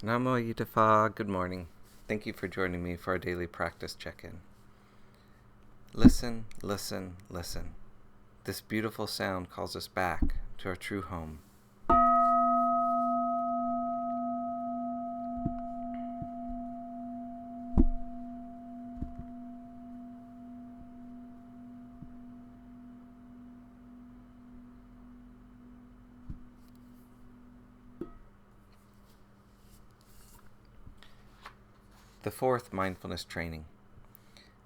Nammo Phat, good morning. Thank you for joining me for our daily practice check-in. Listen, listen, listen. This beautiful sound calls us back to our true home. The fourth mindfulness training.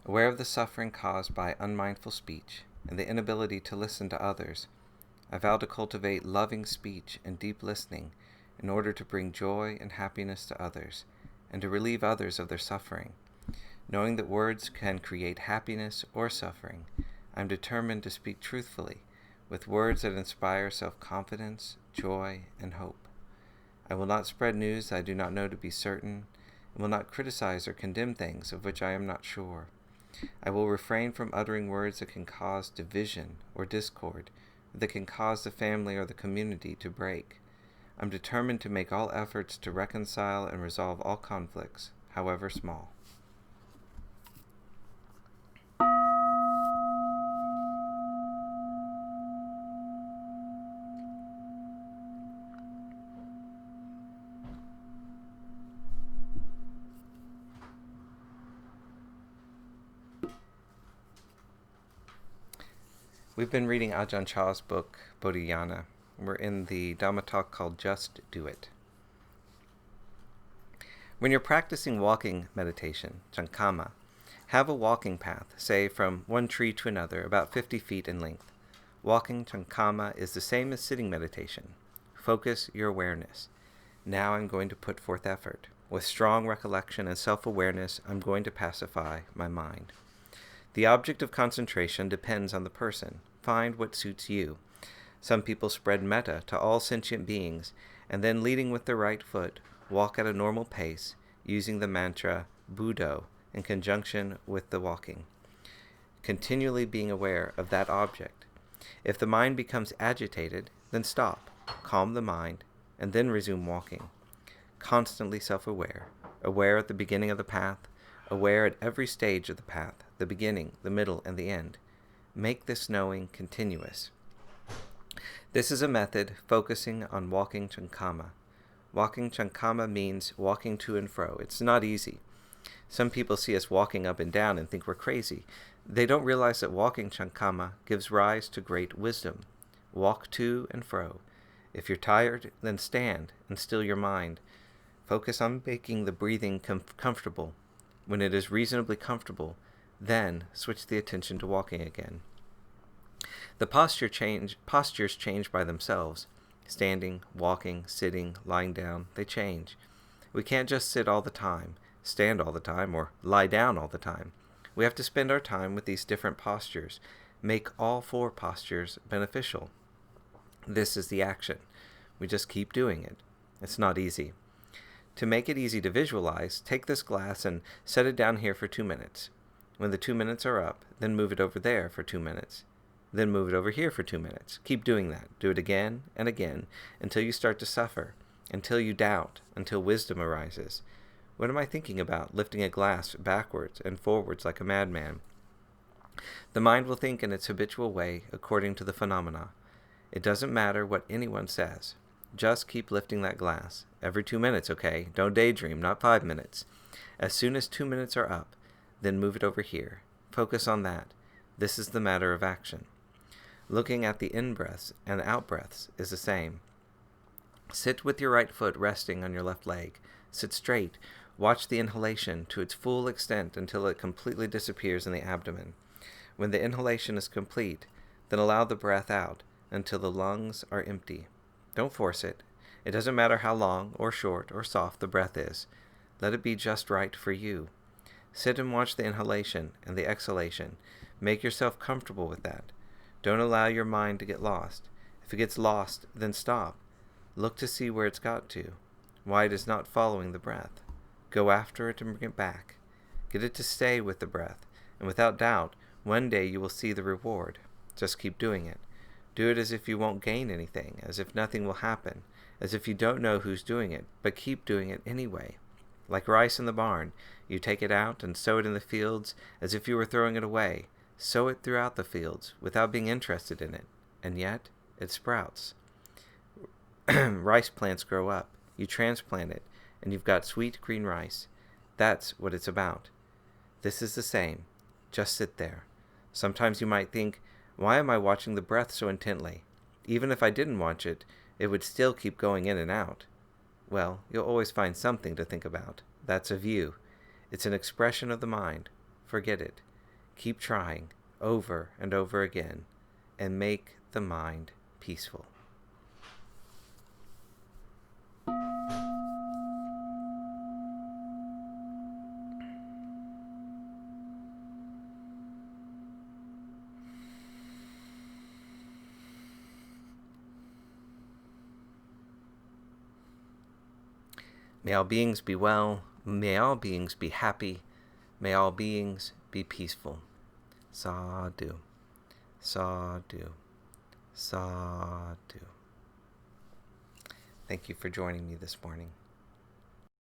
Aware of the suffering caused by unmindful speech and the inability to listen to others, I vow to cultivate loving speech and deep listening in order to bring joy and happiness to others and to relieve others of their suffering. Knowing that words can create happiness or suffering, I am determined to speak truthfully with words that inspire self-confidence, joy, and hope. I will not spread news I do not know to be certain, and will not criticize or condemn things of which I am not sure. I will refrain from uttering words that can cause division or discord, or that can cause the family or the community to break. I'm determined to make all efforts to reconcile and resolve all conflicts, however small. We've been reading Ajahn Chah's book, Bodhinyana. We're in the Dhamma talk called Just Do It. When you're practicing walking meditation, cankama, have a walking path, say from one tree to another, about 50 feet in length. Walking cankama is the same as sitting meditation. Focus your awareness. Now I'm going to put forth effort. With strong recollection and self-awareness, I'm going to pacify my mind. The object of concentration depends on the person. Find what suits you. Some people spread metta to all sentient beings, and then leading with the right foot, walk at a normal pace, using the mantra Buddho in conjunction with the walking, continually being aware of that object. If the mind becomes agitated, then stop, calm the mind, and then resume walking. Constantly self-aware, aware at the beginning of the path, aware at every stage of the path, the beginning, the middle, and the end. Make this knowing continuous. This is a method focusing on walking cankama. Walking cankama means walking to and fro. It's not easy. Some people see us walking up and down and think we're crazy. They don't realize that walking cankama gives rise to great wisdom. Walk to and fro. If you're tired, then stand and still your mind. Focus on making the breathing comfortable. When it is reasonably comfortable, then switch the attention to walking again. The postures change by themselves. Standing, walking, sitting, lying down, they change. We can't just sit all the time, stand all the time, or lie down all the time. We have to spend our time with these different postures. Make all four postures beneficial. This is the action. We just keep doing it. It's not easy. To make it easy to visualize, take this glass and set it down here for 2 minutes. When the 2 minutes are up, then move it over there for 2 minutes. Then move it over here for 2 minutes. Keep doing that. Do it again and again until you start to suffer, until you doubt, until wisdom arises. What am I thinking about, lifting a glass backwards and forwards like a madman? The mind will think in its habitual way according to the phenomena. It doesn't matter what anyone says. Just keep lifting that glass. Every 2 minutes, okay? Don't daydream, not 5 minutes. As soon as 2 minutes are up, then move it over here. Focus on that. This is the matter of action. Looking at the in-breaths and out-breaths is the same. Sit with your right foot resting on your left leg. Sit straight. Watch the inhalation to its full extent until it completely disappears in the abdomen. When the inhalation is complete, then allow the breath out until the lungs are empty. Don't force it. It doesn't matter how long or short or soft the breath is. Let it be just right for you. Sit and watch the inhalation and the exhalation. Make yourself comfortable with that. Don't allow your mind to get lost. If it gets lost, then stop. Look to see where it's got to, why it is not following the breath. Go after it and bring it back. Get it to stay with the breath, and without doubt, one day you will see the reward. Just keep doing it. Do it as if you won't gain anything, as if nothing will happen, as if you don't know who's doing it, but keep doing it anyway. Like rice in the barn, you take it out and sow it in the fields as if you were throwing it away. Sow it throughout the fields without being interested in it, and yet it sprouts. Rice plants grow up. You transplant it, and you've got sweet green rice. That's what it's about. This is the same. Just sit there. Sometimes you might think, why am I watching the breath so intently? Even if I didn't watch it, it would still keep going in and out. Well, you'll always find something to think about. That's a view. It's an expression of the mind. Forget it. Keep trying, over and over again, and make the mind peaceful. May all beings be well. May all beings be happy. May all beings be peaceful. Sadhu. Sadhu. Sadhu. Thank you for joining me this morning.